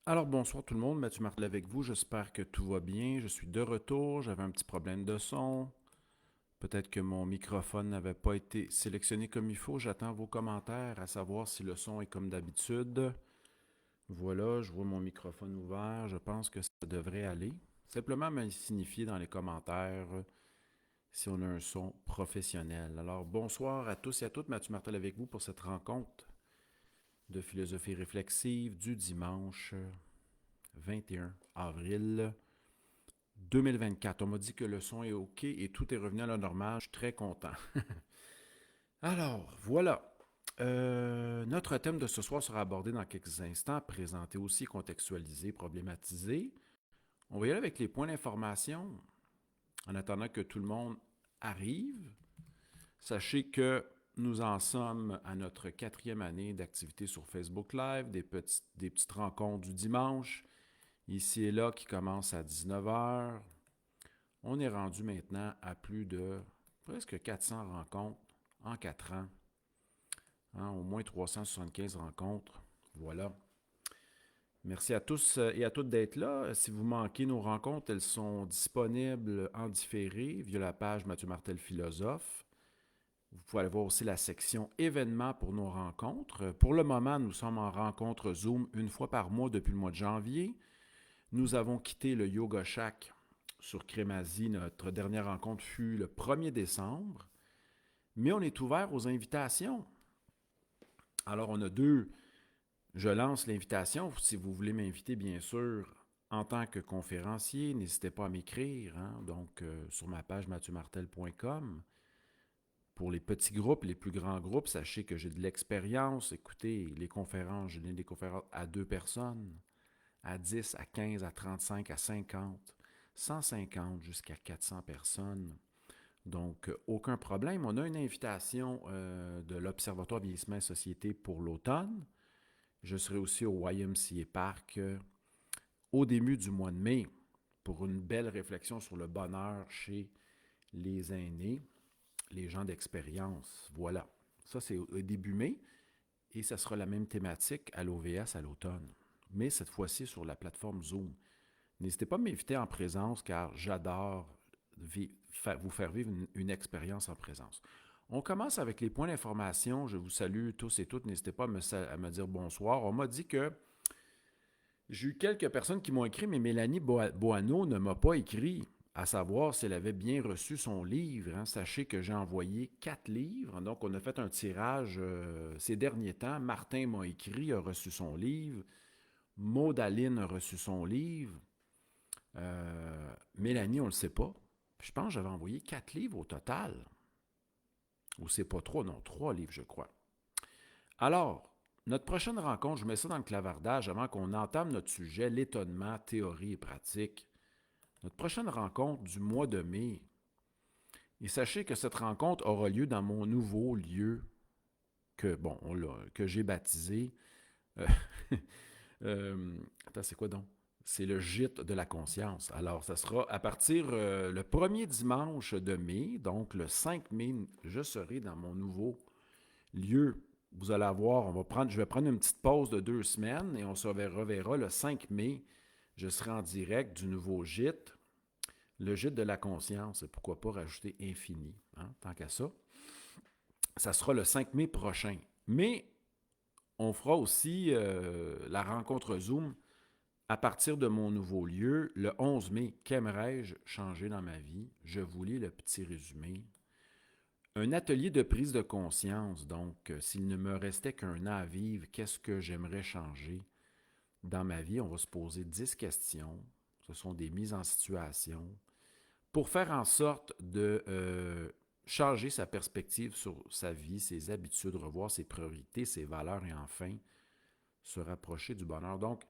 Alors bonsoir tout le monde, Mathieu Martel avec vous, j'espère que tout va bien, je suis de retour, j'avais un petit problème de son, peut-être que mon microphone n'avait pas été sélectionné comme il faut, j'attends vos commentaires à savoir si le son est comme d'habitude. Voilà, je vois mon microphone ouvert, je pense que ça devrait aller. Simplement me signifier dans les commentaires si on a un son professionnel. Alors bonsoir à tous et à toutes, Mathieu Martel avec vous pour cette rencontre de philosophie réflexive du dimanche 21 avril 2024. On m'a dit que le son est OK et tout est revenu à la normale. Je suis très content. Alors, voilà. Notre thème de ce soir sera abordé dans quelques instants, présenté aussi, contextualisé, problématisé. On va y aller avec les points d'information en attendant que tout le monde arrive. Sachez que nous en sommes à notre 4e année d'activité sur Facebook Live, des petites rencontres du dimanche, ici et là, qui commencent à 19 heures. On est rendu maintenant à plus de presque 400 rencontres en 4 ans. Hein, au moins 375 rencontres. Voilà. Merci à tous et à toutes d'être là. Si vous manquez nos rencontres, elles sont disponibles en différé via la page Mathieu Martel Philosophe. Vous pouvez aller voir aussi la section événements pour nos rencontres. Pour le moment, nous sommes en rencontre Zoom une fois par mois depuis le mois de janvier. Nous avons quitté le Yoga Shack sur Crémazie. Notre dernière rencontre fut le 1er décembre. Mais on est ouvert aux invitations. Alors, on a deux. Je lance l'invitation. Si vous voulez m'inviter, bien sûr, en tant que conférencier, n'hésitez pas à m'écrire. Hein, donc, sur ma page mathieumartel.com. Pour les petits groupes, les plus grands groupes, sachez que j'ai de l'expérience. Écoutez, les conférences, je donne des conférences à 2 personnes, à 10, à 15, à 35, à 50, 150 jusqu'à 400 personnes. Donc, aucun problème. On a une invitation de l'Observatoire Vieillissement et Société pour l'automne. Je serai aussi au YMCA Park au début du mois de mai pour une belle réflexion sur le bonheur chez les aînés, les gens d'expérience. Voilà. Ça, c'est au début mai et ça sera la même thématique à l'OVS à l'automne. Mais cette fois-ci sur la plateforme Zoom. N'hésitez pas à m'inviter en présence car j'adore vous faire vivre une expérience en présence. On commence avec les points d'information. Je vous salue tous et toutes. N'hésitez pas à me dire bonsoir. On m'a dit que j'ai eu quelques personnes qui m'ont écrit, mais Mélanie Boano ne m'a pas écrit à savoir si elle avait bien reçu son livre. Hein. Sachez que j'ai envoyé 4 livres. Donc, on a fait un tirage ces derniers temps. Martin m'a écrit, a reçu son livre. Maud Aline a reçu son livre. Mélanie, on ne le sait pas. Je pense que j'avais envoyé 4 livres au total. Ou c'est pas 3, non, 3 livres, je crois. Alors, notre prochaine rencontre, je mets ça dans le clavardage avant qu'on entame notre sujet, l'étonnement, théorie et pratique. Notre prochaine rencontre du mois de mai. Et sachez que cette rencontre aura lieu dans mon nouveau lieu que j'ai baptisé. Euh, attends, c'est quoi donc? C'est le gîte de la conscience. Alors, ça sera à partir le premier dimanche de mai, donc le 5 mai, je serai dans mon nouveau lieu. Vous allez voir, je vais prendre une petite pause de 2 semaines et on se reverra le 5 mai. Je serai en direct du nouveau gîte, le gîte de la conscience. Et pourquoi pas rajouter infini, hein, tant qu'à ça. Ça sera le 5 mai prochain. Mais on fera aussi la rencontre Zoom à partir de mon nouveau lieu, le 11 mai. Qu'aimerais-je changer dans ma vie? Je vous lis le petit résumé. Un atelier de prise de conscience, donc, s'il ne me restait qu'un an à vivre, qu'est-ce que j'aimerais changer dans ma vie? On va se poser 10 questions. Ce sont des mises en situation pour faire en sorte de changer sa perspective sur sa vie, ses habitudes, revoir ses priorités, ses valeurs et enfin se rapprocher du bonheur. Donc,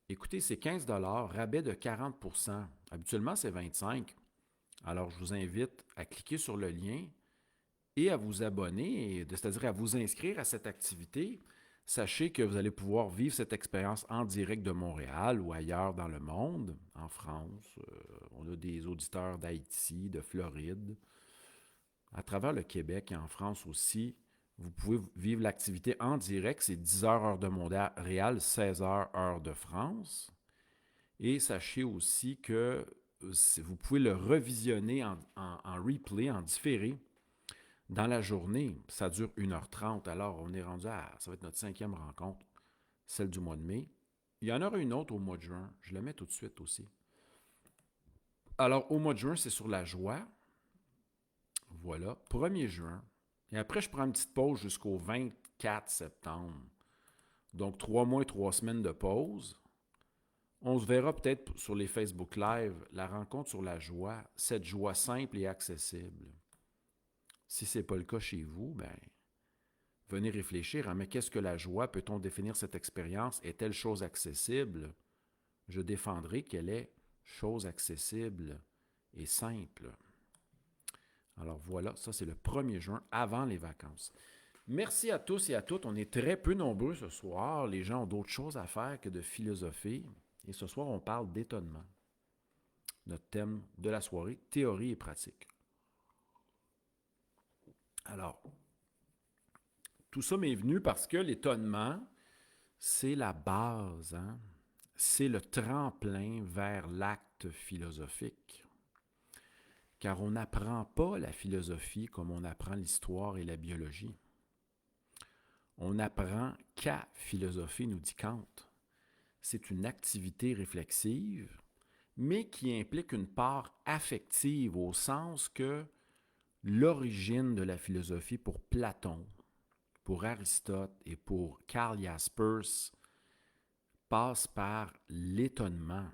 écoutez, c'est 15 rabais de 40 habituellement, c'est 25. Alors, je vous invite à cliquer sur le lien et à vous abonner, c'est-à-dire à vous inscrire à cette activité. Sachez que vous allez pouvoir vivre cette expérience en direct de Montréal ou ailleurs dans le monde, en France. On a des auditeurs d'Haïti, de Floride, à travers le Québec et en France aussi. Vous pouvez vivre l'activité en direct, c'est 10 heures, heure de Montréal, 16 heures, heure de France. Et sachez aussi que vous pouvez le revisionner en replay, en différé, dans la journée. Ça dure 1h30. Alors, on est rendu à... Ça va être notre 5e rencontre, celle du mois de mai. Il y en aura une autre au mois de juin. Je la mets tout de suite aussi. Alors, au mois de juin, c'est sur la joie. Voilà, 1er juin. Et après, je prends une petite pause jusqu'au 24 septembre. Donc, 3 mois et 3 semaines de pause. On se verra peut-être sur les Facebook Live, la rencontre sur la joie, cette joie simple et accessible. Si ce n'est pas le cas chez vous, ben, venez réfléchir à mais qu'est-ce que la joie? Peut-on définir cette expérience? Est-elle chose accessible? Je défendrai qu'elle est chose accessible et simple. Alors voilà, ça c'est le 1er juin, avant les vacances. Merci à tous et à toutes. On est très peu nombreux ce soir. Les gens ont d'autres choses à faire que de philosopher. Et ce soir, on parle d'étonnement. Notre thème de la soirée, théorie et pratique. Alors, tout ça m'est venu parce que l'étonnement, c'est la base, hein? C'est le tremplin vers l'acte philosophique. Car on n'apprend pas la philosophie comme on apprend l'histoire et la biologie. On apprend qu'à philosopher, nous dit Kant. C'est une activité réflexive, mais qui implique une part affective au sens que l'origine de la philosophie pour Platon, pour Aristote et pour Karl Jaspers passe par l'étonnement.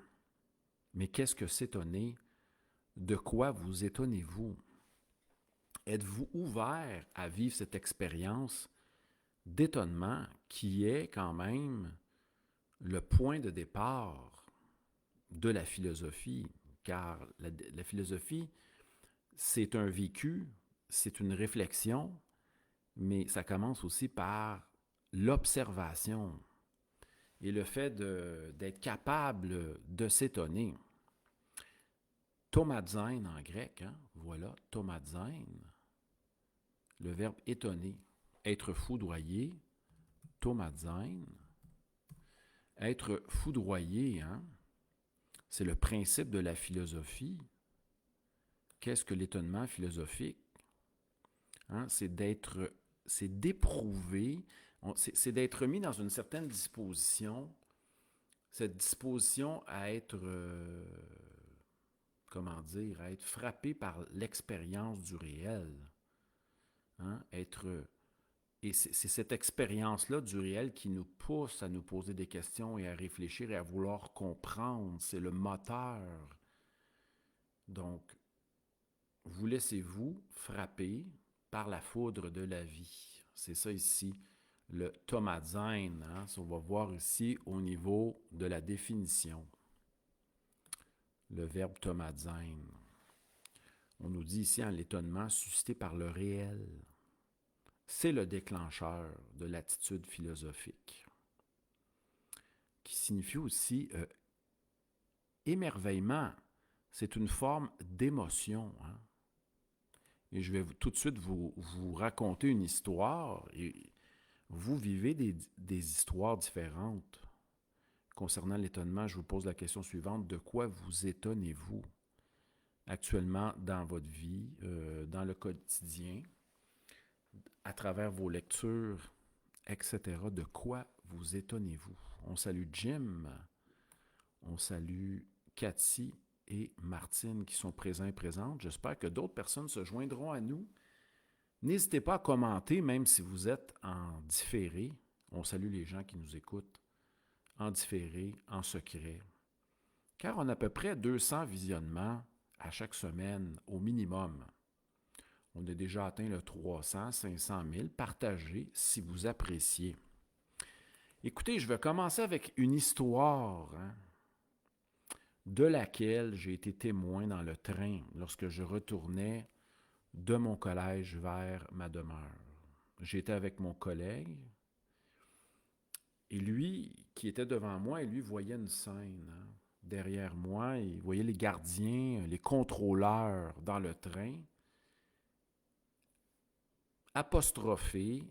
Mais qu'est-ce que s'étonner? De quoi vous étonnez-vous? Êtes-vous ouvert à vivre cette expérience d'étonnement qui est quand même le point de départ de la philosophie? Car la philosophie, c'est un vécu, c'est une réflexion, mais ça commence aussi par l'observation et le fait d'être capable de s'étonner. Thomazein en grec, hein? Voilà, thomazein, le verbe étonner, être foudroyé, thomazein, être foudroyé, hein? C'est le principe de la philosophie. Qu'est-ce que l'étonnement philosophique? Hein? C'est d'éprouver, c'est d'être mis dans une certaine disposition, cette disposition à être, comment dire, à être frappé par l'expérience du réel. Hein? Et c'est cette expérience-là du réel qui nous pousse à nous poser des questions et à réfléchir et à vouloir comprendre. C'est le moteur. Donc, vous laissez-vous frapper par la foudre de la vie. C'est ça ici, le thomazein. Hein? On va voir ici au niveau de la définition. Le verbe thomazein. On nous dit ici, l'étonnement suscité par le réel. C'est le déclencheur de l'attitude philosophique, qui signifie aussi émerveillement. C'est une forme d'émotion. Hein? Et je vais tout de suite vous raconter une histoire, et vous vivez des histoires différentes. Concernant l'étonnement, je vous pose la question suivante. De quoi vous étonnez-vous actuellement dans votre vie, dans le quotidien, à travers vos lectures, etc. De quoi vous étonnez-vous? On salue Jim, on salue Cathy et Martine qui sont présents et présentes. J'espère que d'autres personnes se joindront à nous. N'hésitez pas à commenter, même si vous êtes en différé. On salue les gens qui nous écoutent en différé, en secret. Car on a à peu près 200 visionnements à chaque semaine au minimum. On a déjà atteint le 300, 500 000. Partagez si vous appréciez. Écoutez, je vais commencer avec une histoire de laquelle j'ai été témoin dans le train lorsque je retournais de mon collège vers ma demeure. J'étais avec mon collègue et lui, qui était devant moi, lui voyait une scène. Hein. Derrière moi, il voyait les gardiens, les contrôleurs dans le train apostropher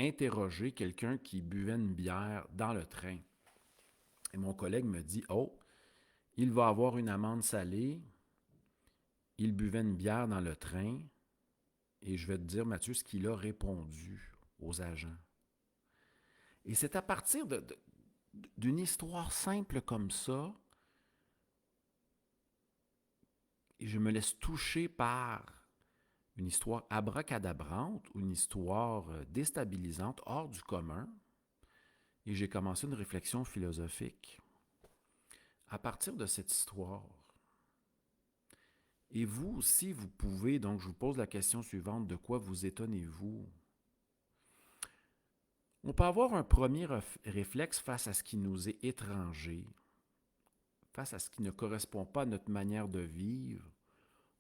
interroger quelqu'un qui buvait une bière dans le train. Et mon collègue me dit, oh, il va avoir une amende salée, il buvait une bière dans le train, et je vais te dire, Mathieu, ce qu'il a répondu aux agents. Et c'est à partir d'une histoire simple comme ça, et je me laisse toucher par une histoire abracadabrante ou une histoire déstabilisante, hors du commun, et j'ai commencé une réflexion philosophique. À partir de cette histoire, et vous aussi, vous pouvez, donc je vous pose la question suivante, de quoi vous étonnez-vous? On peut avoir un premier réflexe face à ce qui nous est étranger, face à ce qui ne correspond pas à notre manière de vivre.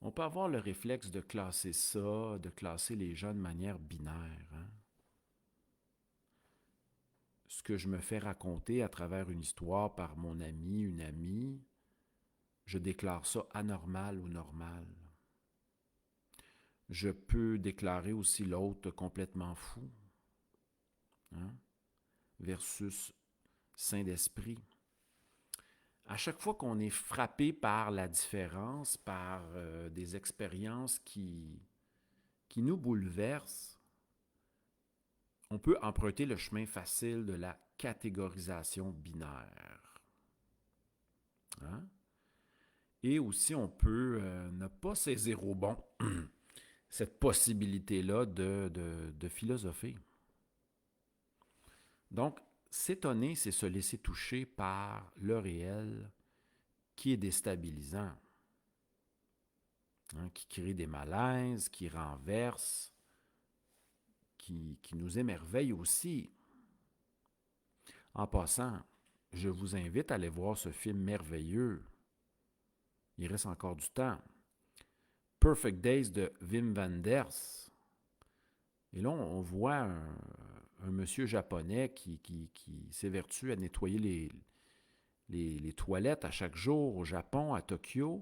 On peut avoir le réflexe de classer ça, de classer les gens de manière binaire. Hein? Ce que je me fais raconter à travers une histoire par mon ami, une amie, je déclare ça anormal ou normal. Je peux déclarer aussi l'autre complètement fou, hein, versus saint d'esprit. À chaque fois qu'on est frappé par la différence, par des expériences qui nous bouleversent, on peut emprunter le chemin facile de la catégorisation binaire. Hein? Et aussi, on peut ne pas saisir au bon cette possibilité-là de philosopher. Donc, s'étonner, c'est se laisser toucher par le réel qui est déstabilisant, hein, qui crée des malaises, qui renverse, qui nous émerveille aussi. En passant, je vous invite à aller voir ce film merveilleux. Il reste encore du temps. Perfect Days de Wim Wenders. Et là, on voit un monsieur japonais qui s'évertue à nettoyer les toilettes à chaque jour au Japon, à Tokyo,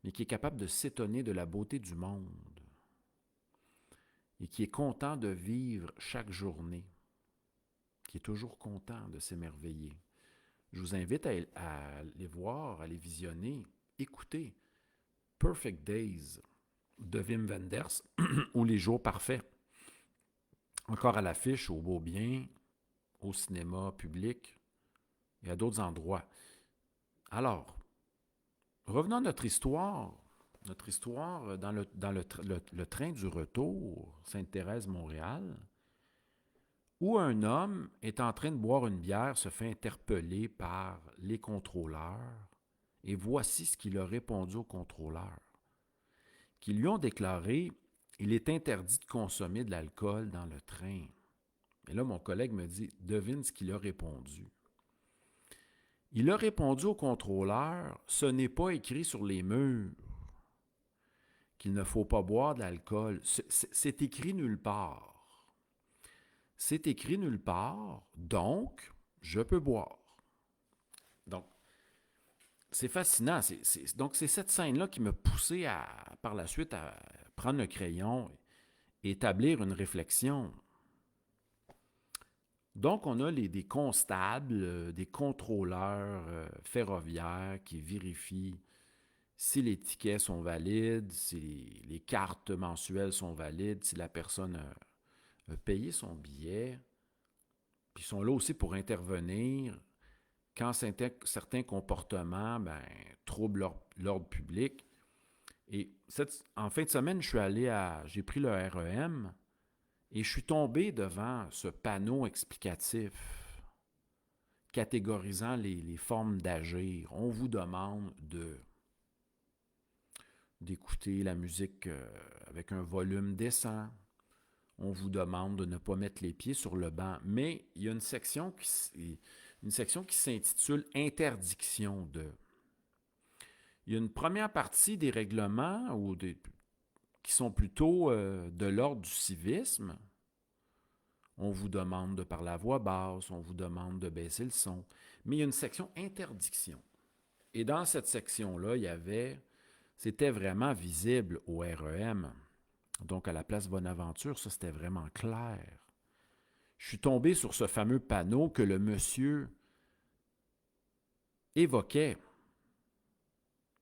mais qui est capable de s'étonner de la beauté du monde et qui est content de vivre chaque journée, qui est toujours content de s'émerveiller. Je vous invite à les voir, à les visionner, écouter Perfect Days de Wim Wenders ou Les Jours Parfaits. Encore à l'affiche, au Beau-Bien, au cinéma public et à d'autres endroits. Alors, revenons à notre histoire. Notre histoire dans le train du retour, Sainte-Thérèse-Montréal, où un homme est en train de boire une bière, se fait interpeller par les contrôleurs, et voici ce qu'il a répondu aux contrôleurs, qui lui ont déclaré « Il est interdit de consommer de l'alcool dans le train ». Et là, mon collègue me dit « Devine ce qu'il a répondu ». Il a répondu au contrôleur « Ce n'est pas écrit sur les murs qu'il ne faut pas boire de l'alcool. C'est écrit nulle part. C'est écrit nulle part, donc je peux boire. » Donc, c'est fascinant. Donc, c'est cette scène-là qui m'a poussé par la suite à prendre le crayon et établir une réflexion. Donc, on a des constables, des contrôleurs ferroviaires qui vérifient si les tickets sont valides, si les cartes mensuelles sont valides, si la personne a payé son billet. Puis ils sont là aussi pour intervenir quand certains comportements troublent l'ordre public. Et en fin de semaine, j'ai pris le REM et je suis tombé devant ce panneau explicatif catégorisant les formes d'agir. On vous demande d'écouter la musique avec un volume décent. On vous demande de ne pas mettre les pieds sur le banc. Mais il y a une section qui s'intitule « Interdiction de ». Il y a une première partie des règlements qui sont plutôt de l'ordre du civisme. On vous demande de parler à voix basse, on vous demande de baisser le son. Mais il y a une section interdiction. Et dans cette section-là, c'était vraiment visible au REM. Donc à la place Bonaventure, ça c'était vraiment clair. je suis tombé sur ce fameux panneau que le monsieur évoquait.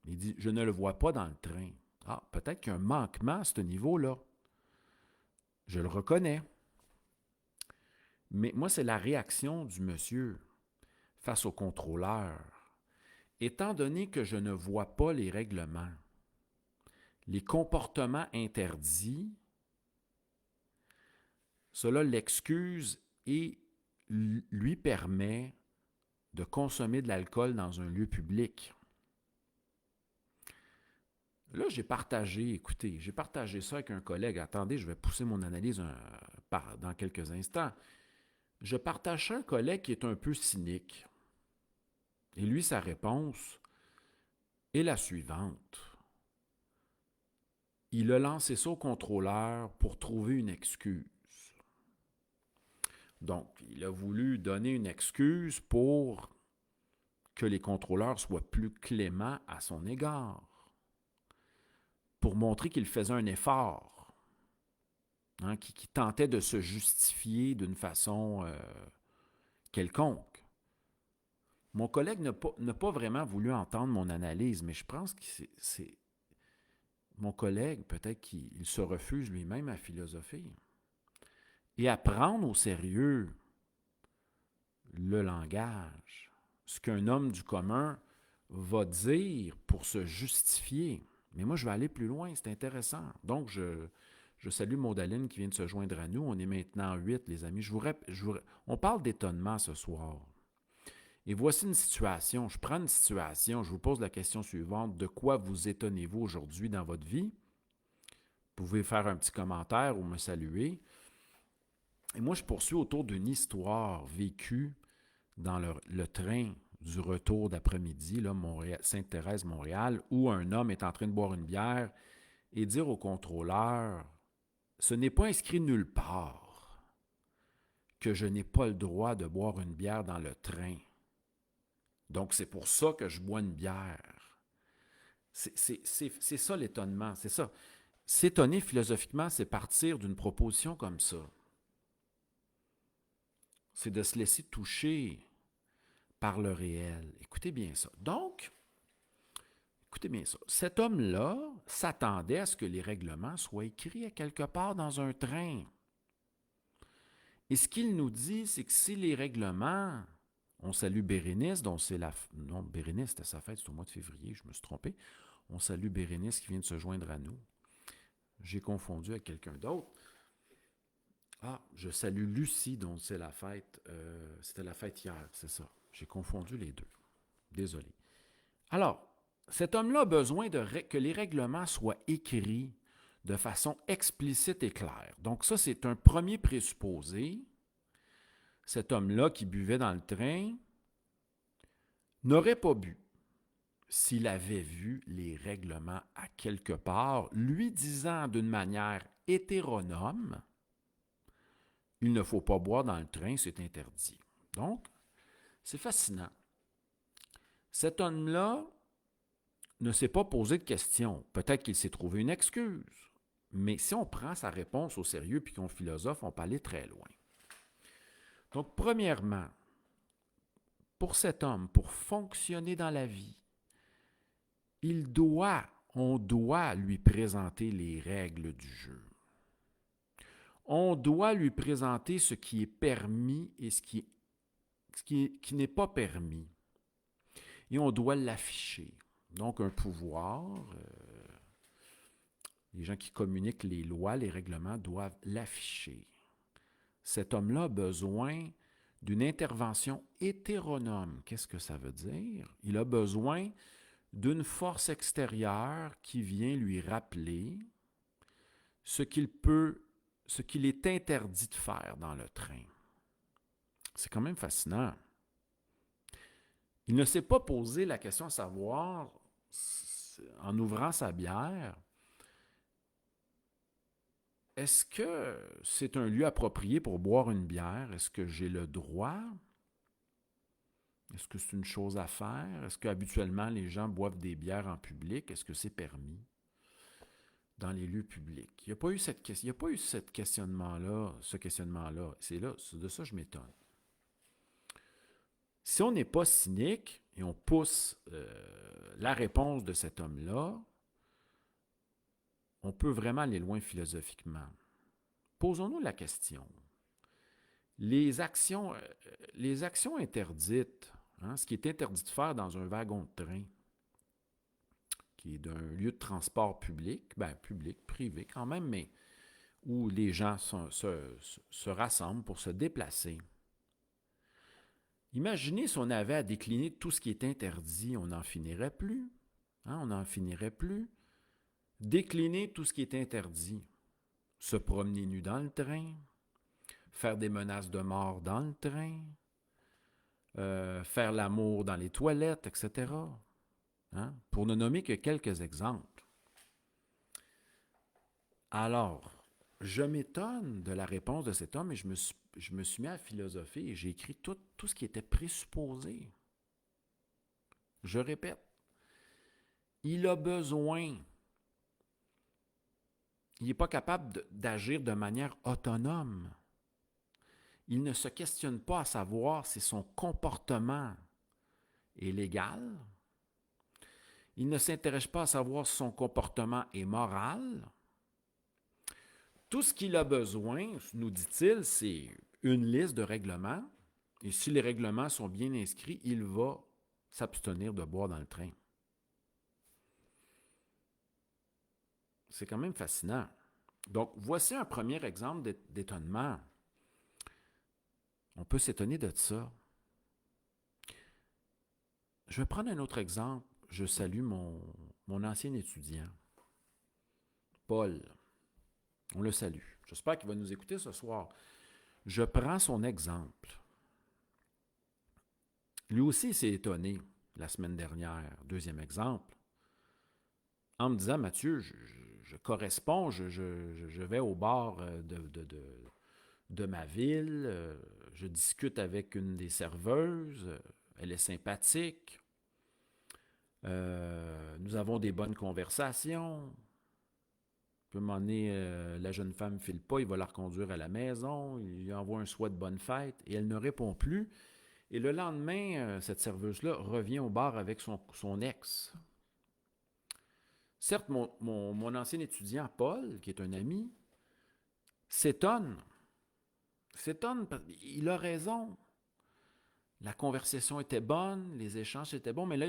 Il dit, je ne le vois pas dans le train. Ah, peut-être qu'il y a un manquement à ce niveau-là. Je le reconnais. Mais moi, c'est la réaction du monsieur face au contrôleur. Étant donné que je ne vois pas les règlements, les comportements interdits, cela l'excuse et lui permet de consommer de l'alcool dans un lieu public. Là, écoutez, j'ai partagé ça avec un collègue. Attendez, je vais pousser mon analyse dans quelques instants. Je partage ça avec un collègue qui est un peu cynique. Et lui, sa réponse est la suivante. Il a lancé ça au contrôleur pour trouver une excuse. Donc, il a voulu donner une excuse pour que les contrôleurs soient plus cléments à son égard, pour montrer qu'il faisait un effort, hein, qui tentait de se justifier d'une façon quelconque. Mon collègue n'a pas vraiment voulu entendre mon analyse, mais je pense que c'est mon collègue, peut-être qu'il se refuse lui-même à philosopher et à prendre au sérieux le langage, ce qu'un homme du commun va dire pour se justifier. Mais moi, je vais aller plus loin, c'est intéressant. Donc, je salue Maudaline qui vient de se joindre à nous. On est maintenant 8, les amis. On parle d'étonnement ce soir. Et voici une situation. Je prends une situation, je vous pose la question suivante. De quoi vous étonnez-vous aujourd'hui dans votre vie? Vous pouvez faire un petit commentaire ou me saluer. Et moi, je poursuis autour d'une histoire vécue dans le train du retour d'après-midi, là, Sainte-Thérèse-Montréal, où un homme est en train de boire une bière et dire au contrôleur, ce n'est pas inscrit nulle part que je n'ai pas le droit de boire une bière dans le train. Donc, c'est pour ça que je bois une bière. C'est ça l'étonnement, c'est ça. S'étonner philosophiquement, c'est partir d'une proposition comme ça. C'est de se laisser toucher par le réel. Écoutez bien ça. Donc, écoutez bien ça. Cet homme-là s'attendait à ce que les règlements soient écrits à quelque part dans un train. Et ce qu'il nous dit, c'est que si les règlements, on salue Bérénice, dont c'est non, Bérénice, c'était sa fête, c'est au mois de février, je me suis trompé. On salue Bérénice qui vient de se joindre à nous. J'ai confondu avec quelqu'un d'autre. Ah, je salue Lucie, dont c'est la fête. C'était la fête hier, c'est ça. J'ai confondu les deux. Désolé. Alors, cet homme-là a besoin que les règlements soient écrits de façon explicite et claire. Donc ça, c'est un premier présupposé. Cet homme-là qui buvait dans le train n'aurait pas bu s'il avait vu les règlements à quelque part, lui disant d'une manière hétéronome, il ne faut pas boire dans le train, c'est interdit. Donc, c'est fascinant. Cet homme-là ne s'est pas posé de questions. Peut-être qu'il s'est trouvé une excuse. Mais si on prend sa réponse au sérieux puis qu'on philosophe, on peut aller très loin. Donc, premièrement, pour cet homme, pour fonctionner dans la vie, on doit lui présenter les règles du jeu. On doit lui présenter ce qui est permis et ce qui n'est pas permis. Et on doit l'afficher. Donc, un pouvoir, les gens qui communiquent les lois, les règlements doivent l'afficher. Cet homme-là a besoin d'une intervention hétéronome. Qu'est-ce que ça veut dire? Il a besoin d'une force extérieure qui vient lui rappeler ce qu'il est interdit de faire dans le train. C'est quand même fascinant. Il ne s'est pas posé la question à savoir, en ouvrant sa bière, est-ce que c'est un lieu approprié pour boire une bière? Est-ce que j'ai le droit? Est-ce que c'est une chose à faire? Est-ce qu'habituellement les gens boivent des bières en public? Est-ce que c'est permis? dans les lieux publics. Il n'y a pas eu il y a pas eu ce questionnement-là. C'est de ça que je m'étonne. Si on n'est pas cynique et on pousse la réponse de cet homme-là, on peut vraiment aller loin philosophiquement. Posons-nous la question. Les actions interdites, hein, ce qui est interdit de faire dans un wagon de train, qui est d'un lieu de transport public, privé quand même, mais où les gens se rassemblent pour se déplacer. Imaginez si on avait à décliner tout ce qui est interdit, on n'en finirait plus. Hein, on n'en finirait plus. Décliner tout ce qui est interdit. Se promener nu dans le train, faire des menaces de mort dans le train, faire l'amour dans les toilettes, etc. Hein? Pour ne nommer que quelques exemples. Alors, je m'étonne de la réponse de cet homme et je me suis mis à philosopher et j'ai écrit tout ce qui était présupposé. Je répète, il a besoin, il n'est pas capable d'agir de manière autonome. Il ne se questionne pas à savoir si son comportement est légal. Il ne s'intéresse pas à savoir si son comportement est moral. Tout ce qu'il a besoin, nous dit-il, c'est une liste de règlements. Et si les règlements sont bien inscrits, il va s'abstenir de boire dans le train. C'est quand même fascinant. Donc, voici un premier exemple d'étonnement. On peut s'étonner de ça. Je vais prendre un autre exemple. Je salue mon ancien étudiant, Paul. On le salue. J'espère qu'il va nous écouter ce soir. Je prends son exemple. Lui aussi s'est étonné la semaine dernière. Deuxième exemple. En me disant, Mathieu, je corresponds, je vais au bar de ma ville, je discute avec une des serveuses, elle est sympathique, nous avons des bonnes conversations. Puis à un moment donné, la jeune femme ne file pas, il va la reconduire à la maison, il lui envoie un souhait de bonne fête et elle ne répond plus. Et le lendemain, cette serveuse-là revient au bar avec son ex. Certes, mon ancien étudiant, Paul, qui est un ami, s'étonne. Il a raison. La conversation était bonne, les échanges étaient bons, mais là,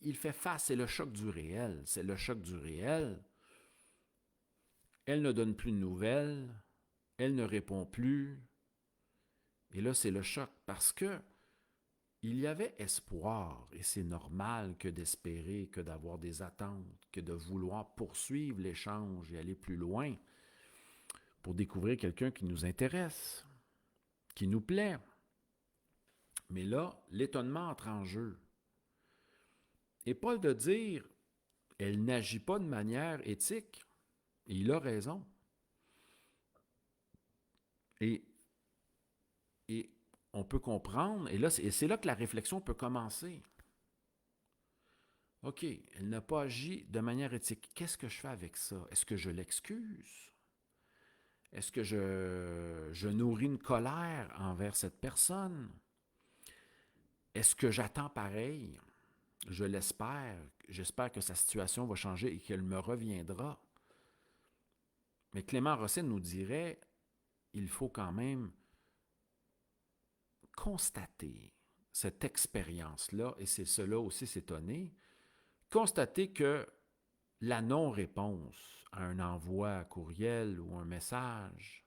il fait face, c'est le choc du réel. C'est le choc du réel. Elle ne donne plus de nouvelles, elle ne répond plus. Et là, c'est le choc parce que il y avait espoir, et c'est normal que d'espérer, que d'avoir des attentes, que de vouloir poursuivre l'échange et aller plus loin pour découvrir quelqu'un qui nous intéresse, qui nous plaît. Mais là, l'étonnement entre en jeu. Et Paul de dire, elle n'agit pas de manière éthique, et il a raison. Et on peut comprendre, et c'est là que la réflexion peut commencer. OK, elle n'a pas agi de manière éthique. Qu'est-ce que je fais avec ça? Est-ce que je l'excuse? Est-ce que je nourris une colère envers cette personne? Est-ce que j'attends pareil? Je l'espère. J'espère que sa situation va changer et qu'elle me reviendra. Mais Clément Rosset nous dirait, il faut quand même constater cette expérience-là, et c'est cela aussi s'étonner, constater que la non-réponse à un envoi courriel ou un message,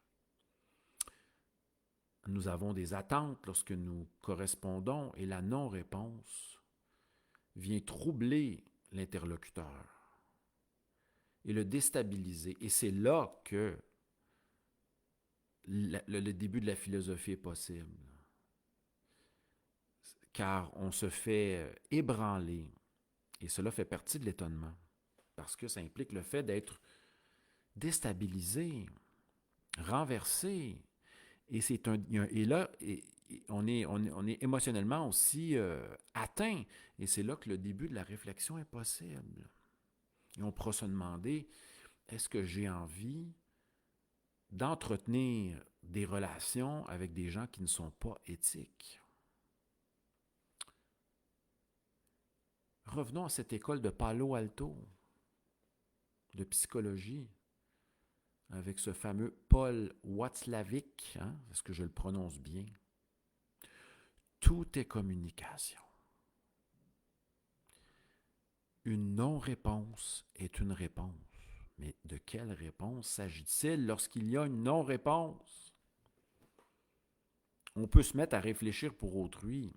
nous avons des attentes lorsque nous correspondons et la non-réponse vient troubler l'interlocuteur et le déstabiliser. Et c'est là que le début de la philosophie est possible. Car on se fait ébranler et cela fait partie de l'étonnement parce que ça implique le fait d'être déstabilisé, renversé. Et là, on est émotionnellement aussi atteint. Et c'est là que le début de la réflexion est possible. Et on pourra se demander, est-ce que j'ai envie d'entretenir des relations avec des gens qui ne sont pas éthiques? Revenons à cette école de Palo Alto, de psychologie, avec ce fameux Paul Watzlawick, est-ce que je le prononce bien? Tout est communication. Une non-réponse est une réponse. Mais de quelle réponse s'agit-il lorsqu'il y a une non-réponse? On peut se mettre à réfléchir pour autrui.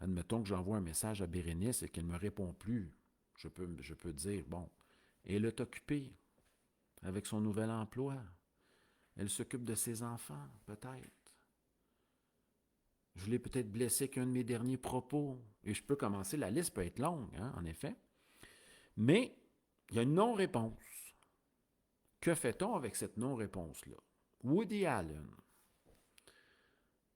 Admettons que j'envoie un message à Bérénice et qu'elle ne me répond plus. Je peux dire, bon, elle est occupée avec son nouvel emploi. Elle s'occupe de ses enfants, peut-être. Je l'ai peut-être blessé avec un de mes derniers propos. Et je peux commencer, la liste peut être longue, en effet. Mais il y a une non-réponse. Que fait-on avec cette non-réponse-là? Woody Allen,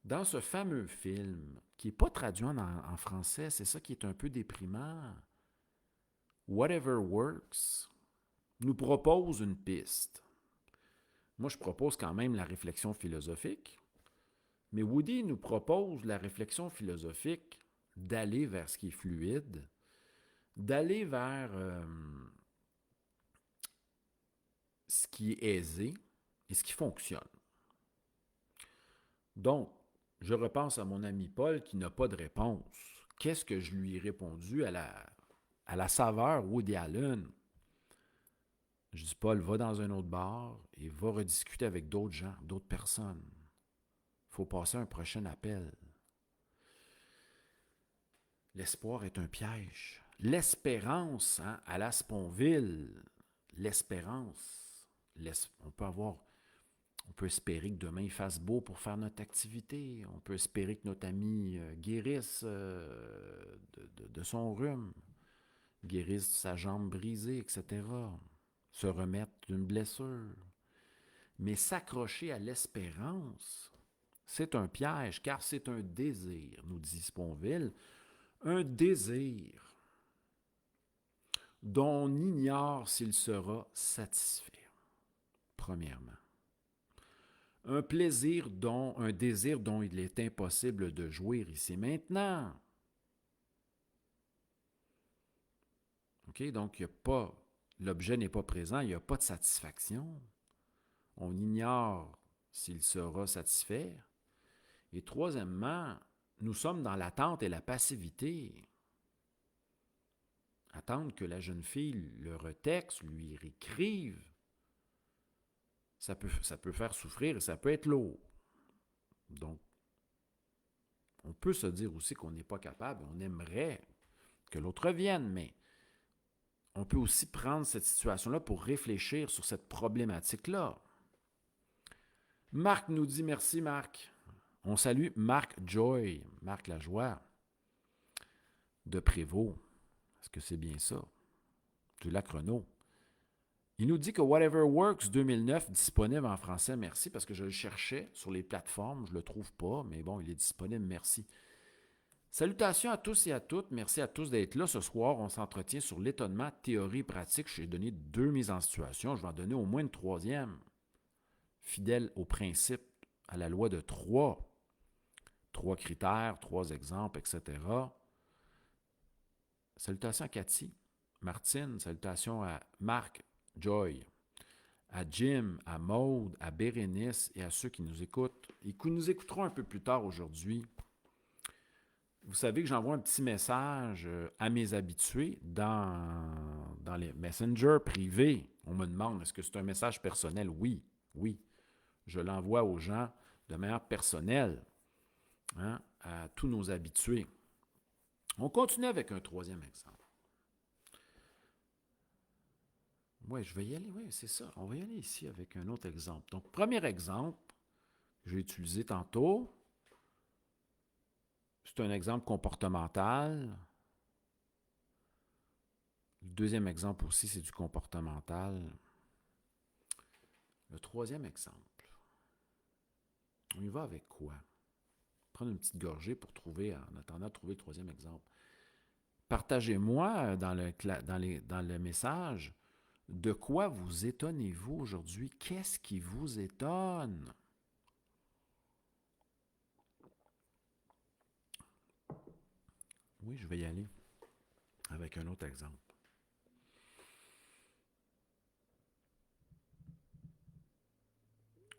dans ce fameux film, qui n'est pas traduit en français, c'est ça qui est un peu déprimant, Whatever Works, nous propose une piste. Moi, je propose quand même la réflexion philosophique, mais Woody nous propose la réflexion philosophique d'aller vers ce qui est fluide, d'aller vers ce qui est aisé et ce qui fonctionne. Donc, je repense à mon ami Paul qui n'a pas de réponse. Qu'est-ce que je lui ai répondu à la saveur Woody Allen? Je dis, Paul, va dans un autre bar et va rediscuter avec d'autres gens, d'autres personnes. Il faut passer à un prochain appel. L'espoir est un piège. L'espérance, à la Sponville, l'espérance, on peut espérer que demain il fasse beau pour faire notre activité. On peut espérer que notre ami guérisse de son rhume, guérisse de sa jambe brisée, etc. Se remettre d'une blessure. Mais s'accrocher à l'espérance, c'est un piège, car c'est un désir, nous dit Sponville, un désir dont on ignore s'il sera satisfait, premièrement. Un désir dont il est impossible de jouir ici maintenant. OK? Donc, l'objet n'est pas présent, il n'y a pas de satisfaction. On ignore s'il sera satisfait. Et troisièmement, nous sommes dans l'attente et la passivité. Attendre que la jeune fille le retexte, lui réécrive, ça peut faire souffrir et ça peut être lourd. Donc, on peut se dire aussi qu'on n'est pas capable, on aimerait que l'autre revienne, mais on peut aussi prendre cette situation-là pour réfléchir sur cette problématique-là. Marc nous dit merci, Marc. On salue Marc Joy, Marc Lajoie, de Prévost. Est-ce que c'est bien ça? Du Lac-Renault. Il nous dit que Whatever Works 2009, disponible en français, merci, parce que je le cherchais sur les plateformes, je ne le trouve pas, mais bon, il est disponible, merci. Salutations à tous et à toutes, merci à tous d'être là. Ce soir, on s'entretient sur l'étonnement, théorie et pratique. J'ai donné 2 mises en situation, je vais en donner au moins une troisième. Fidèle au principe, à la loi de 3. 3 critères, 3 exemples, etc. Salutations à Cathy, Martine, salutations à Marc, Joy, à Jim, à Maude, à Bérénice et à ceux qui nous écoutent et qui nous écouteront un peu plus tard aujourd'hui. Vous savez que j'envoie un petit message à mes habitués dans les messengers privés. On me demande, est-ce que c'est un message personnel? Oui. Je l'envoie aux gens de manière personnelle, à tous nos habitués. On continue avec un troisième exemple. Oui, je vais y aller, oui, c'est ça. On va y aller ici avec un autre exemple. Donc, premier exemple que j'ai utilisé tantôt, c'est un exemple comportemental. Le deuxième exemple aussi, c'est du comportemental. Le troisième exemple, on y va avec quoi? Prendre une petite gorgée pour trouver, en attendant de trouver le troisième exemple. Partagez-moi dans le message De quoi vous étonnez-vous aujourd'hui? Qu'est-ce qui vous étonne? Oui, je vais y aller avec un autre exemple.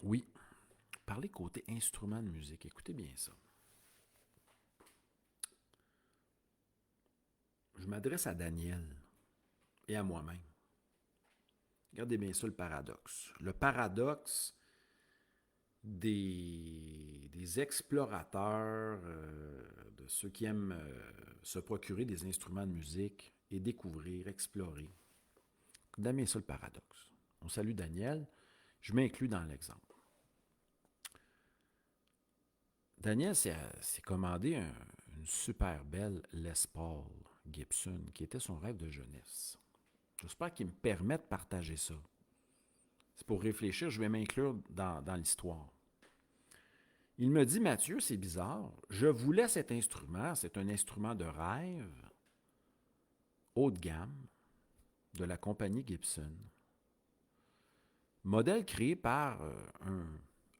Oui, parlez côté instrument de musique. Écoutez bien ça. Je m'adresse à Daniel et à moi-même. Regardez bien ça, le paradoxe. Le paradoxe des explorateurs, de ceux qui aiment se procurer des instruments de musique et découvrir, explorer. Regardez bien ça, le paradoxe. On salue Daniel. Je m'inclus dans l'exemple. Daniel s'est commandé une super belle Les Paul Gibson, qui était son rêve de jeunesse. J'espère qu'il me permet de partager ça. C'est pour réfléchir, je vais m'inclure dans l'histoire. Il me dit, Mathieu, c'est bizarre, je voulais cet instrument, c'est un instrument de rêve, haut de gamme, de la compagnie Gibson. Modèle créé par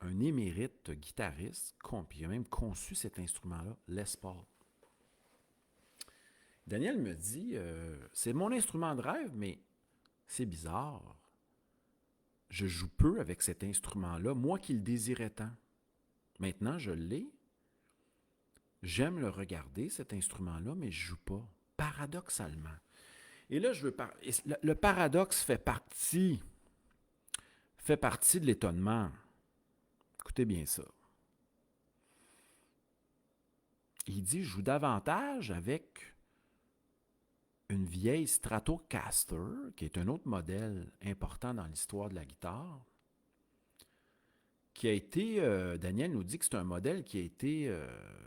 un émérite guitariste, qui a même conçu cet instrument-là, Les Paul. Daniel me dit, c'est mon instrument de rêve, mais c'est bizarre. Je joue peu avec cet instrument-là, moi qui le désirais tant. Maintenant, je l'ai. J'aime le regarder, cet instrument-là, mais je ne joue pas. Paradoxalement. Et là, je veux parler. Le paradoxe fait partie de l'étonnement. Écoutez bien ça. Il dit, je joue davantage avec une vieille Stratocaster, qui est un autre modèle important dans l'histoire de la guitare, qui a été, Daniel nous dit que c'est un modèle qui a été,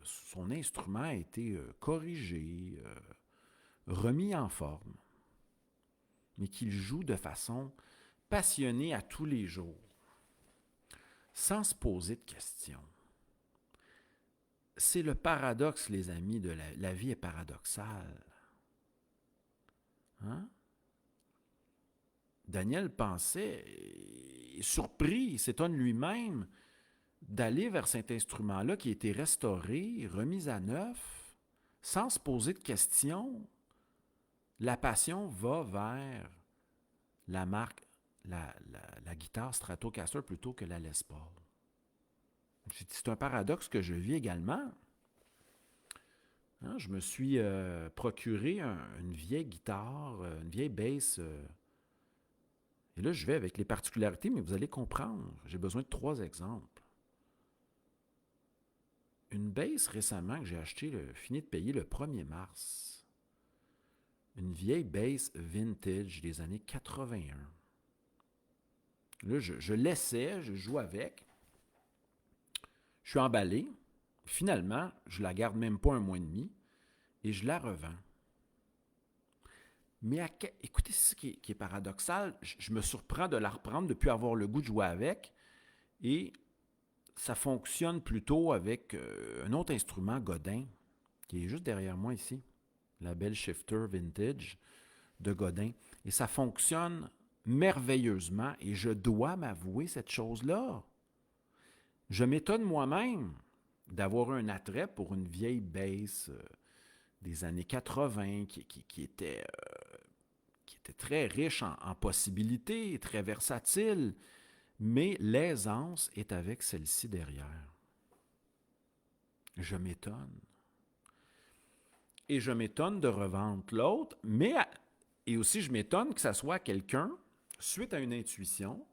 son instrument a été corrigé, remis en forme, mais qu'il joue de façon passionnée à tous les jours, sans se poser de questions. C'est le paradoxe, les amis, de la vie est paradoxale. Hein? Daniel pensait, surpris, il s'étonne lui-même d'aller vers cet instrument-là qui a été restauré, remis à neuf, sans se poser de questions. La passion va vers la marque, la guitare Stratocaster plutôt que la Les Paul. C'est un paradoxe que je vis également. Hein, je me suis procuré une vieille guitare, une vieille bass. Et là, je vais avec les particularités, mais vous allez comprendre. J'ai besoin de 3 exemples. Une bass récemment que j'ai achetée, fini de payer le 1er mars. Une vieille bass vintage des années 81. Là, je l'essaie, je joue avec. Je suis emballé. Finalement, je la garde même pas un mois et demi et je la revends. Mais écoutez, c'est ce qui est paradoxal. Je me surprends de la reprendre depuis avoir le goût de jouer avec et ça fonctionne plutôt avec un autre instrument Godin qui est juste derrière moi ici, la belle Shifter Vintage de Godin. Et ça fonctionne merveilleusement et je dois m'avouer cette chose-là. Je m'étonne moi-même d'avoir un attrait pour une vieille bass des années 80 qui était très riche en possibilités, très versatile, mais l'aisance est avec celle-ci derrière. Je m'étonne. Et je m'étonne de revendre l'autre, et aussi je m'étonne que ça soit quelqu'un, suite à une intuition,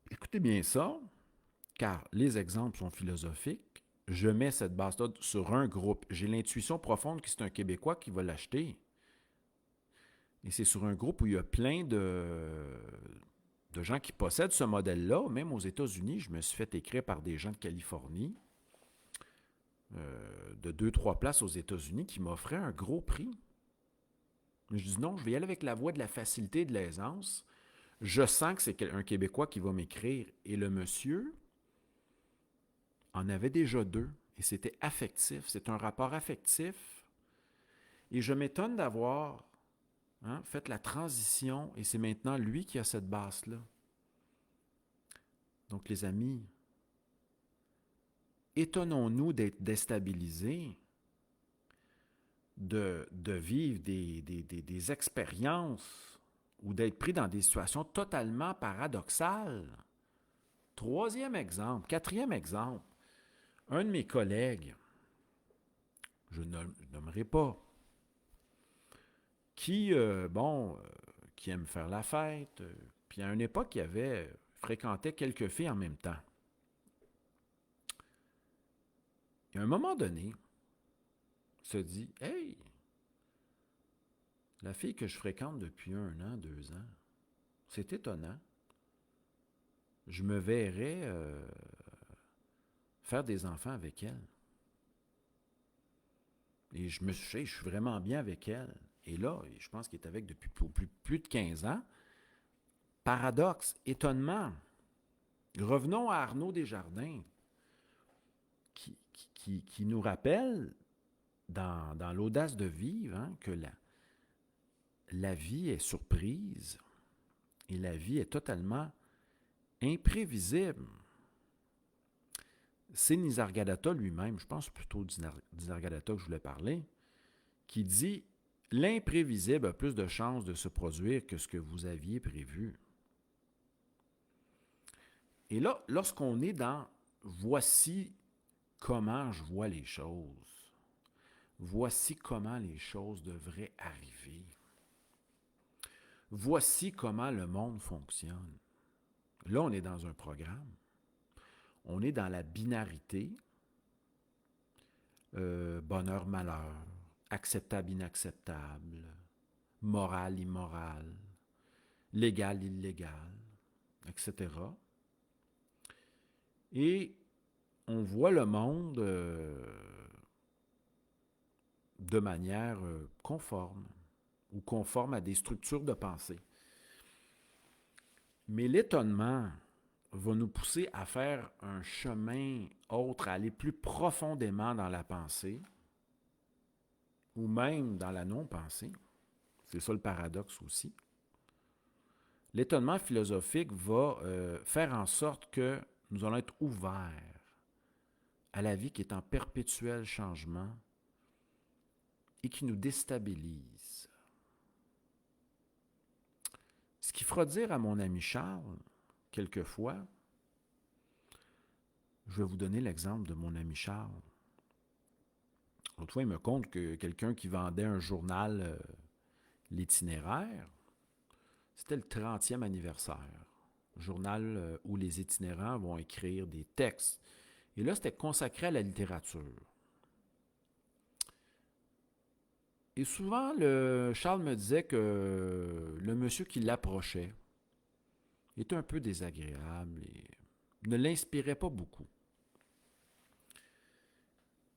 écoutez bien ça, car les exemples sont philosophiques, je mets cette base-là sur un groupe. J'ai l'intuition profonde que c'est un Québécois qui va l'acheter. Et c'est sur un groupe où il y a plein de gens qui possèdent ce modèle-là. Même aux États-Unis, je me suis fait écrire par des gens de Californie, de 2-3 places aux États-Unis, qui m'offraient un gros prix. Je dis non, je vais y aller avec la voie de la facilité et de l'aisance. Je sens que c'est un Québécois qui va m'écrire. Et le monsieur en avait déjà 2. Et c'était affectif. C'est un rapport affectif. Et je m'étonne d'avoir Hein? Faites la transition et c'est maintenant lui qui a cette base-là. Donc, les amis, étonnons-nous d'être déstabilisés, de vivre des expériences ou d'être pris dans des situations totalement paradoxales. Troisième exemple, quatrième exemple, un de mes collègues, je ne nommerai pas, qui aime faire la fête, puis à une époque, il avait fréquentait quelques filles en même temps. Et à un moment donné, il se dit, « Hey, la fille que je fréquente depuis 1 an, 2 ans, c'est étonnant. Je me verrais faire des enfants avec elle. Et je suis vraiment bien avec elle. Et là, je pense qu'il est avec depuis plus de 15 ans. Paradoxe, étonnement. Revenons à Arnaud Desjardins, qui nous rappelle dans l'audace de vivre que la vie est surprise et la vie est totalement imprévisible. C'est Nisargadatta lui-même, je pense plutôt Nisargadatta que je voulais parler, qui dit « L'imprévisible a plus de chances de se produire que ce que vous aviez prévu. » Et là, lorsqu'on est dans « Voici comment je vois les choses. Voici comment les choses devraient arriver. Voici comment le monde fonctionne. » Là, on est dans un programme. On est dans la binarité, bonheur-malheur, acceptable-inacceptable, moral-immoral, légal-illégal, etc. Et on voit le monde de manière conforme ou conforme à des structures de pensée. Mais l'étonnement va nous pousser à faire un chemin autre, à aller plus profondément dans la pensée ou même dans la non-pensée. C'est ça le paradoxe aussi. L'étonnement philosophique va faire en sorte que nous allons être ouverts à la vie qui est en perpétuel changement et qui nous déstabilise. Ce qui fera dire à mon ami Charles, quelquefois, je vais vous donner l'exemple de mon ami Charles. L'autre fois, il me conte que quelqu'un qui vendait un journal, l'Itinéraire, c'était le 30e anniversaire. Journal où les itinérants vont écrire des textes. Et là, c'était consacré à la littérature. Et souvent, Charles me disait que le monsieur qui l'approchait était un peu désagréable et ne l'inspirait pas beaucoup.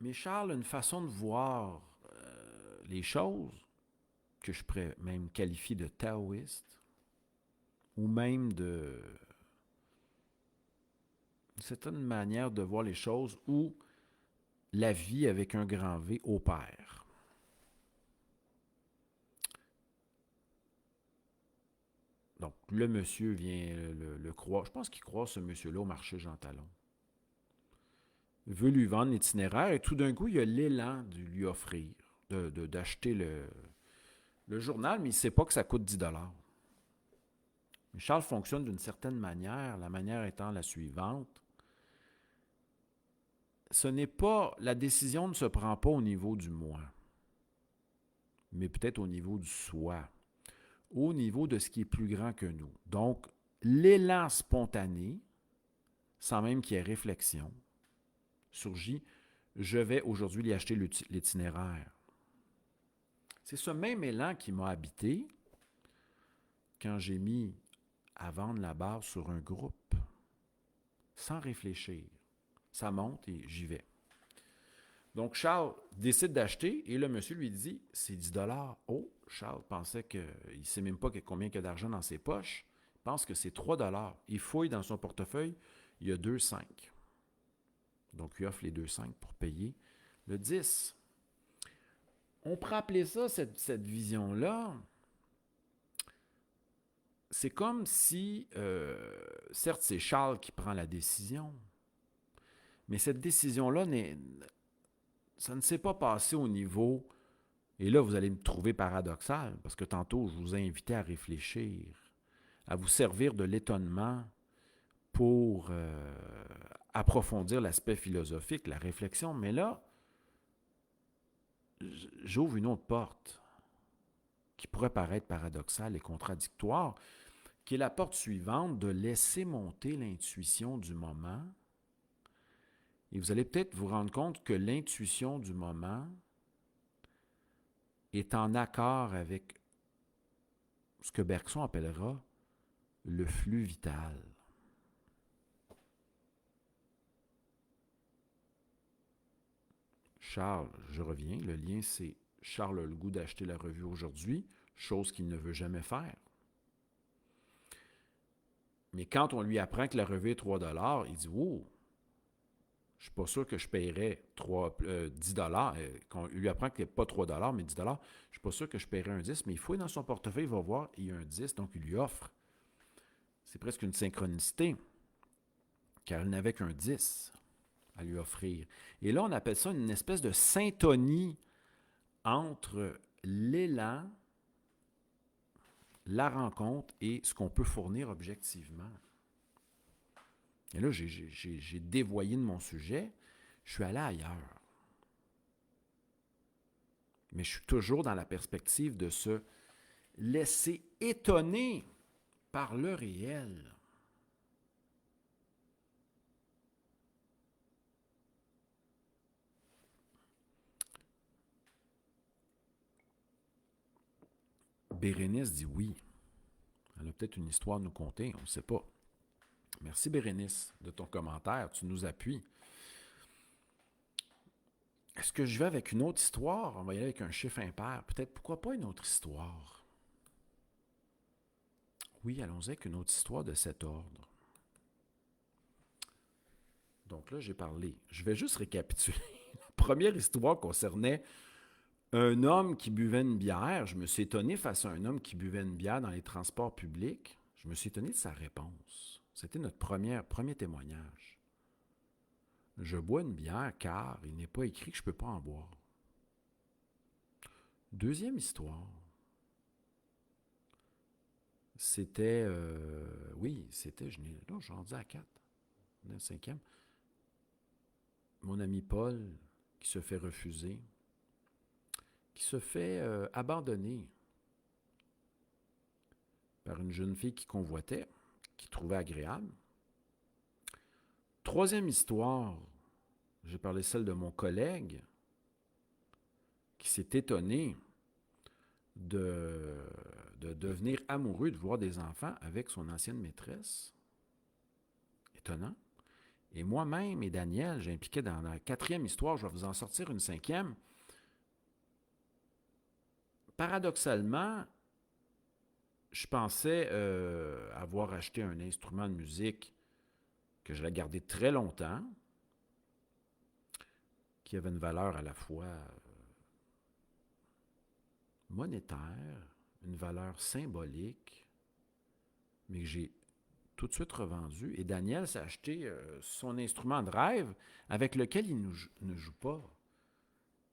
Mais Charles a une façon de voir les choses que je pourrais même qualifier de taoïste ou même de une certaine manière de voir les choses où la vie avec un grand V opère. Donc, le monsieur vient le croire. Je pense qu'il croit ce monsieur-là au marché Jean Talon. Il veut lui vendre l'itinéraire et tout d'un coup, il a l'élan de lui offrir, d'acheter le journal, mais il ne sait pas que ça coûte 10 $. Mais Charles fonctionne d'une certaine manière, la manière étant la suivante. La décision ne se prend pas au niveau du moi, mais peut-être au niveau du soi, au niveau de ce qui est plus grand que nous. Donc, l'élan spontané, sans même qu'il y ait réflexion, surgit, je vais aujourd'hui lui acheter l'itinéraire. C'est ce même élan qui m'a habité quand j'ai mis à vendre la barre sur un groupe, sans réfléchir. Ça monte et j'y vais. Donc, Charles décide d'acheter et le monsieur lui dit, c'est 10 $. Oh, Charles pensait qu'il ne sait même pas combien il y a d'argent dans ses poches. Il pense que c'est 3 $. Il fouille dans son portefeuille, il y a 2,5 $. Donc, il offre les 2,5 $ pour payer le 10. On pourrait appeler ça, cette vision-là, c'est comme si, certes, c'est Charles qui prend la décision, mais cette décision-là, ça ne s'est pas passé au niveau, et là, vous allez me trouver paradoxal, parce que tantôt, je vous ai invité à réfléchir, à vous servir de l'étonnement pour approfondir l'aspect philosophique, la réflexion, mais là, j'ouvre une autre porte qui pourrait paraître paradoxale et contradictoire, qui est la porte suivante de laisser monter l'intuition du moment. Et vous allez peut-être vous rendre compte que l'intuition du moment est en accord avec ce que Bergson appellera le flux vital. Charles, je reviens, le lien c'est Charles a le goût d'acheter la revue aujourd'hui, chose qu'il ne veut jamais faire. Mais quand on lui apprend que la revue est 3 il dit « Oh, je ne suis pas sûr que je paierais 10 qu'on lui apprend qu'il n'y a pas 3 mais 10 je ne suis pas sûr que je paierais un 10, mais il fouille dans son portefeuille, il va voir, il y a un 10, donc il lui offre. C'est presque une synchronicité, car il n'avait qu'un 10 à lui offrir. Et là, on appelle ça une espèce de syntonie entre l'élan, la rencontre et ce qu'on peut fournir objectivement. Et là, j'ai dévoyé de mon sujet, je suis allé ailleurs. Mais je suis toujours dans la perspective de se laisser étonner par le réel. Bérénice dit oui. Elle a peut-être une histoire à nous conter, on ne sait pas. Merci Bérénice de ton commentaire, tu nous appuies. Est-ce que je vais avec une autre histoire? On va y aller avec un chiffre impair. Peut-être, pourquoi pas une autre histoire? Oui, allons-y avec une autre histoire de cet ordre. Donc là, j'ai parlé. Je vais juste récapituler. La première histoire concernait un homme qui buvait une bière. Je me suis étonné face à un homme qui buvait une bière dans les transports publics. Je me suis étonné de sa réponse. C'était notre premier témoignage. Je bois une bière car il n'est pas écrit que je ne peux pas en boire. Deuxième histoire. C'était, j'en dis à 4, le cinquième. Mon ami Paul qui se fait refuser, qui se fait abandonner par une jeune fille qui convoitait, qui trouvait agréable. Troisième histoire, j'ai parlé celle de mon collègue qui s'est étonné de devenir amoureux, de voir des enfants avec son ancienne maîtresse. Étonnant. Et moi-même et Daniel, j'ai impliqué dans la quatrième histoire, je vais vous en sortir une cinquième. Paradoxalement, je pensais avoir acheté un instrument de musique que je l'ai gardé très longtemps, qui avait une valeur à la fois monétaire, une valeur symbolique, mais que j'ai tout de suite revendu. Et Daniel s'est acheté son instrument de rêve avec lequel il ne joue pas.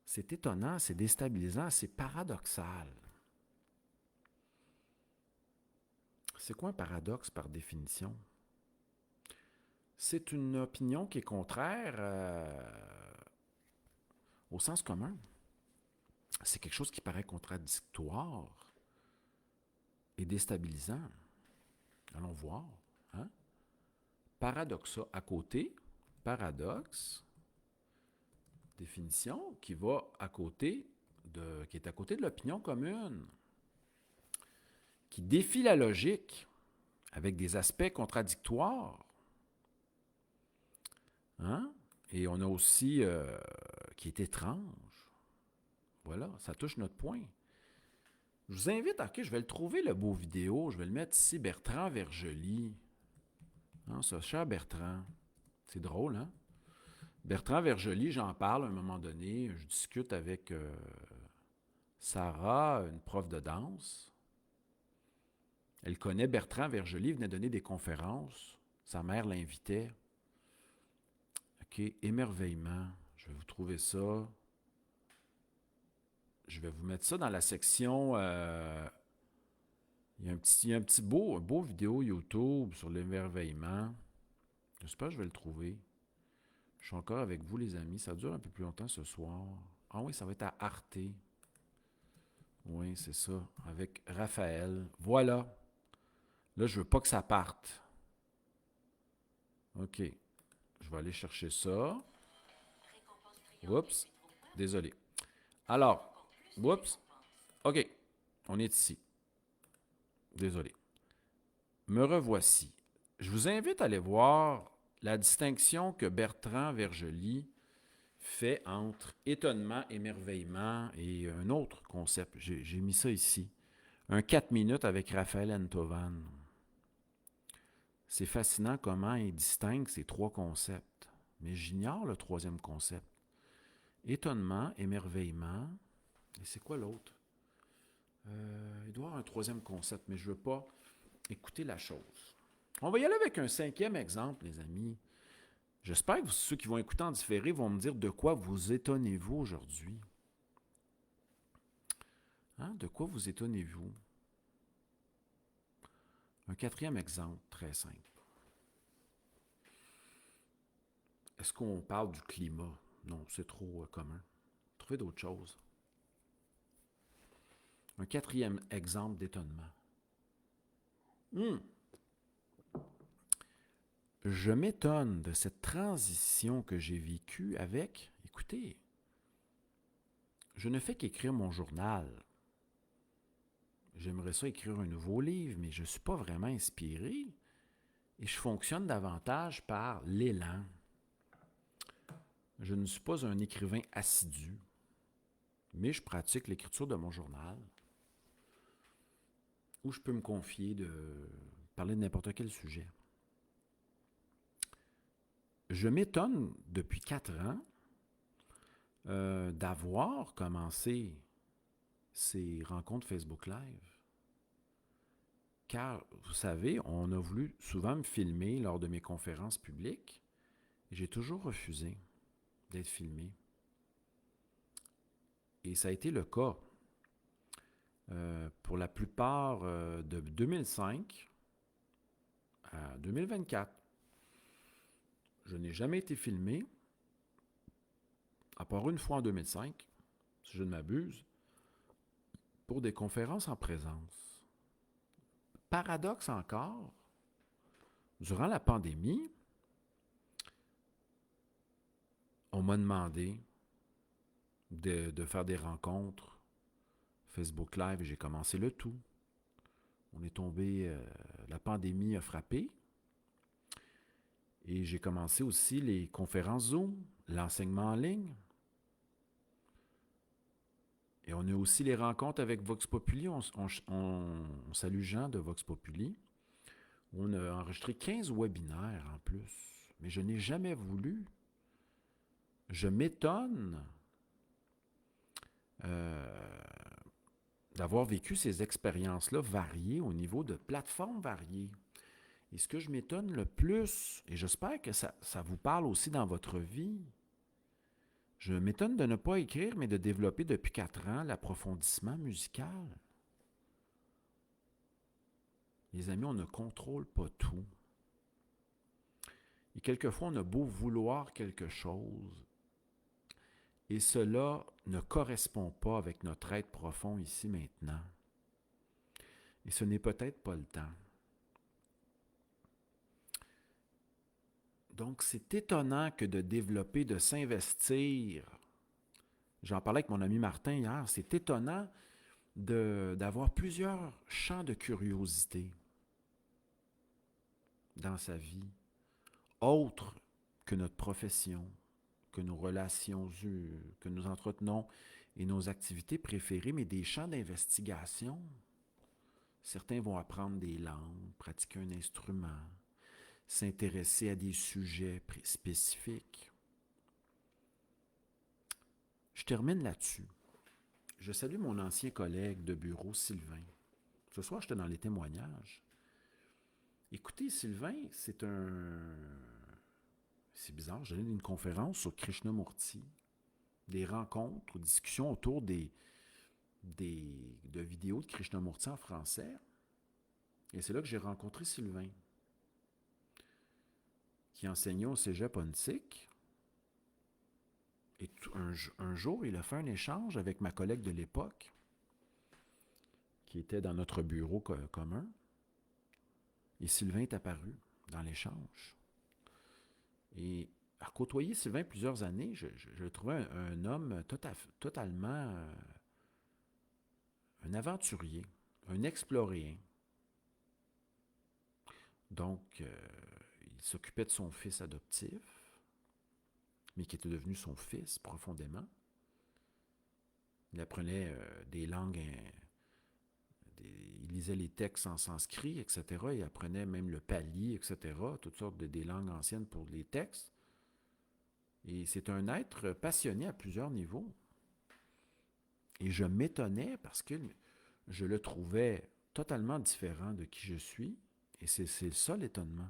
C'est étonnant, c'est déstabilisant, c'est paradoxal. C'est quoi un paradoxe par définition? C'est une opinion qui est contraire au sens commun. C'est quelque chose qui paraît contradictoire et déstabilisant. Allons voir. Hein? Paradoxa à côté, paradoxe, définition qui va à côté qui est à côté de l'opinion commune, qui défie la logique avec des aspects contradictoires. Hein? Et on a aussi qui est étrange. Voilà, ça touche notre point. Je vous invite, ok, je vais le trouver, le beau vidéo, je vais le mettre ici, Bertrand Vergely. Hein, ça, cher Bertrand. C'est drôle, hein? Bertrand Vergely, j'en parle à un moment donné, je discute avec Sarah, une prof de danse. Elle connaît Bertrand Vergely, venait donner des conférences. Sa mère l'invitait. OK, émerveillement. Je vais vous trouver ça. Je vais vous mettre ça dans la section. Il y a un petit beau vidéo YouTube sur l'émerveillement. J'espère que je vais le trouver. Je suis encore avec vous, les amis. Ça dure un peu plus longtemps ce soir. Ah oui, ça va être à Arte. Oui, c'est ça. Avec Raphaël. Voilà. Là, je veux pas que ça parte. OK. Je vais aller chercher ça. Oups. Désolé. Alors, oups. OK. On est ici. Désolé. Me revoici. Je vous invite à aller voir la distinction que Bertrand Vergely fait entre étonnement, émerveillement et un autre concept. J'ai mis ça ici. Un 4 minutes avec Raphaël Enthovan. C'est fascinant comment il distingue ces trois concepts. Mais j'ignore le troisième concept. Étonnement, émerveillement. Et c'est quoi l'autre? Il doit y avoir un troisième concept, mais je ne veux pas écouter la chose. On va y aller avec un cinquième exemple, les amis. J'espère que ceux qui vont écouter en différé vont me dire de quoi vous étonnez-vous aujourd'hui. Hein? De quoi vous étonnez-vous? Un quatrième exemple, très simple. Est-ce qu'on parle du climat? Non, c'est trop commun. Trouvez d'autres choses. Un quatrième exemple d'étonnement. Je m'étonne de cette transition que j'ai vécue avec, écoutez, je ne fais qu'écrire mon journal. J'aimerais ça écrire un nouveau livre, mais je ne suis pas vraiment inspiré et je fonctionne davantage par l'élan. Je ne suis pas un écrivain assidu, mais je pratique l'écriture de mon journal où je peux me confier de parler de n'importe quel sujet. Je m'étonne depuis 4 ans d'avoir commencé ces rencontres Facebook Live. Car, vous savez, on a voulu souvent me filmer lors de mes conférences publiques et j'ai toujours refusé d'être filmé. Et ça a été le cas pour la plupart de 2005 à 2024. Je n'ai jamais été filmé, à part une fois en 2005, si je ne m'abuse, pour des conférences en présence. Paradoxe encore, durant la pandémie, on m'a demandé de faire des rencontres Facebook Live et j'ai commencé le tout. On est tombé, la pandémie a frappé et j'ai commencé aussi les conférences Zoom, l'enseignement en ligne. Et on a aussi les rencontres avec Vox Populi. On salue Jean de Vox Populi. On a enregistré 15 webinaires en plus. Mais je n'ai jamais voulu. Je m'étonne d'avoir vécu ces expériences-là variées au niveau de plateformes variées. Et ce que je m'étonne le plus, et j'espère que ça vous parle aussi dans votre vie, je m'étonne de ne pas écrire, mais de développer depuis 4 ans l'approfondissement musical. Les amis, on ne contrôle pas tout. Et quelquefois, on a beau vouloir quelque chose, et cela ne correspond pas avec notre être profond ici maintenant. Et ce n'est peut-être pas le temps. Donc, c'est étonnant que de développer, de s'investir. J'en parlais avec mon ami Martin hier. C'est étonnant d'avoir plusieurs champs de curiosité dans sa vie, autres que notre profession, que nos relations que nous entretenons et nos activités préférées, mais des champs d'investigation. Certains vont apprendre des langues, pratiquer un instrument, s'intéresser à des sujets spécifiques. Je termine là-dessus. Je salue mon ancien collègue de bureau, Sylvain. Ce soir, j'étais dans les témoignages. Écoutez, Sylvain, c'est bizarre, j'ai donné une conférence sur Krishnamurti, des rencontres, discussions autour de vidéos de Krishnamurti en français. Et c'est là que j'ai rencontré Sylvain, qui enseignait au cégep Ontic. Et un jour, il a fait un échange avec ma collègue de l'époque, qui était dans notre bureau commun. Et Sylvain est apparu dans l'échange. Et à côtoyer Sylvain plusieurs années, je trouvais un homme totalement un aventurier, un exploréen. Donc, il s'occupait de son fils adoptif, mais qui était devenu son fils profondément. Il apprenait des langues, il lisait les textes en sanskrit, etc. Il apprenait même le pali, etc. Toutes sortes des langues anciennes pour les textes. Et c'est un être passionné à plusieurs niveaux. Et je m'étonnais parce que je le trouvais totalement différent de qui je suis. Et c'est ça l'étonnement.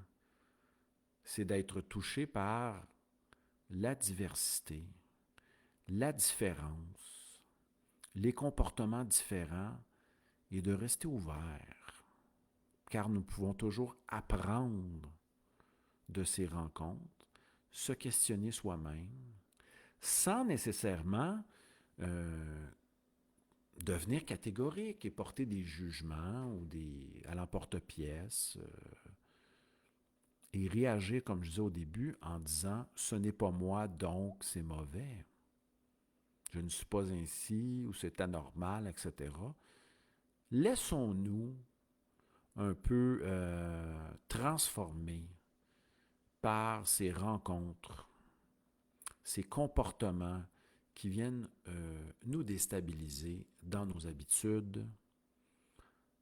C'est d'être touché par la diversité, la différence, les comportements différents et de rester ouvert. Car nous pouvons toujours apprendre de ces rencontres, se questionner soi-même, sans nécessairement devenir catégorique et porter des jugements ou à l'emporte-pièce et réagir, comme je disais au début, en disant « ce n'est pas moi, donc c'est mauvais. Je ne suis pas ainsi ou c'est anormal, etc. » Laissons-nous un peu transformer par ces rencontres, ces comportements qui viennent nous déstabiliser dans nos habitudes,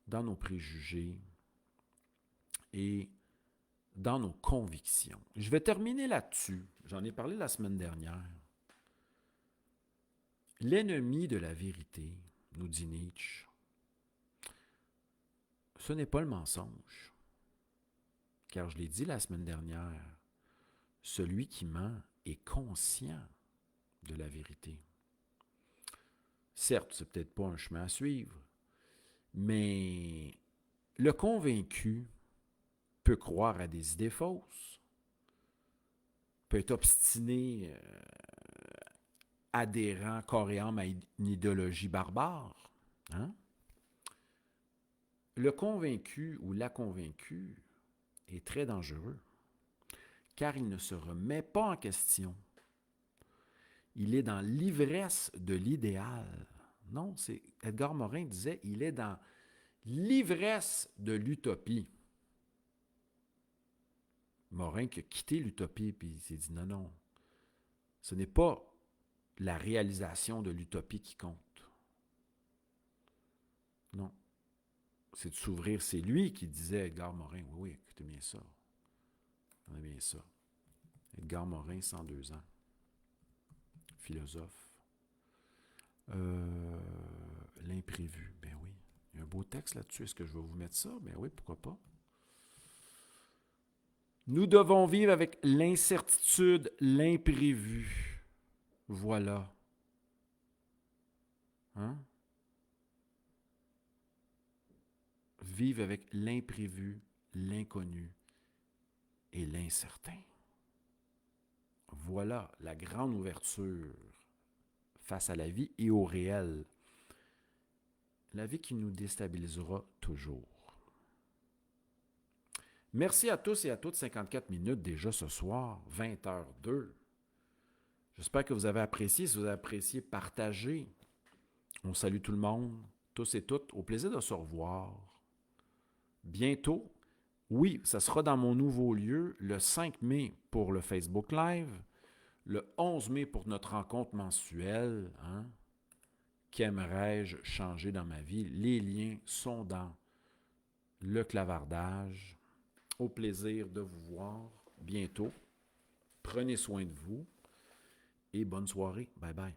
dans nos préjugés et dans nos convictions. Je vais terminer là-dessus. J'en ai parlé la semaine dernière. L'ennemi de la vérité, nous dit Nietzsche, ce n'est pas le mensonge. Car je l'ai dit la semaine dernière, celui qui ment est conscient de la vérité. Certes, c'est peut-être pas un chemin à suivre, mais le convaincu peut croire à des idées fausses, peut être obstiné, adhérent corps et âme à une idéologie barbare. Hein? Le convaincu ou la convaincue est très dangereux, car il ne se remet pas en question. Il est dans l'ivresse de l'idéal. Non, c'est Edgar Morin disait, il est dans l'ivresse de l'utopie. Morin qui a quitté l'utopie, puis il s'est dit non, ce n'est pas la réalisation de l'utopie qui compte. Non. C'est de s'ouvrir. C'est lui qui disait, Edgar Morin, oui, écoutez bien ça. On a bien ça. Edgar Morin, 102 ans. Philosophe. L'imprévu, ben oui. Il y a un beau texte là-dessus. Est-ce que je vais vous mettre ça? Ben oui, pourquoi pas. Nous devons vivre avec l'incertitude, l'imprévu. Voilà. Hein? Vivre avec l'imprévu, l'inconnu et l'incertain. Voilà la grande ouverture face à la vie et au réel. La vie qui nous déstabilisera toujours. Merci à tous et à toutes. 54 minutes déjà ce soir, 20h02. J'espère que vous avez apprécié. Si vous avez apprécié, partagez. On salue tout le monde, tous et toutes. Au plaisir de se revoir. Bientôt. Oui, ça sera dans mon nouveau lieu, le 5 mai pour le Facebook Live, le 11 mai pour notre rencontre mensuelle. Hein? Qu'aimerais-je changer dans ma vie? Les liens sont dans le clavardage. Au plaisir de vous voir bientôt. Prenez soin de vous et bonne soirée. Bye bye.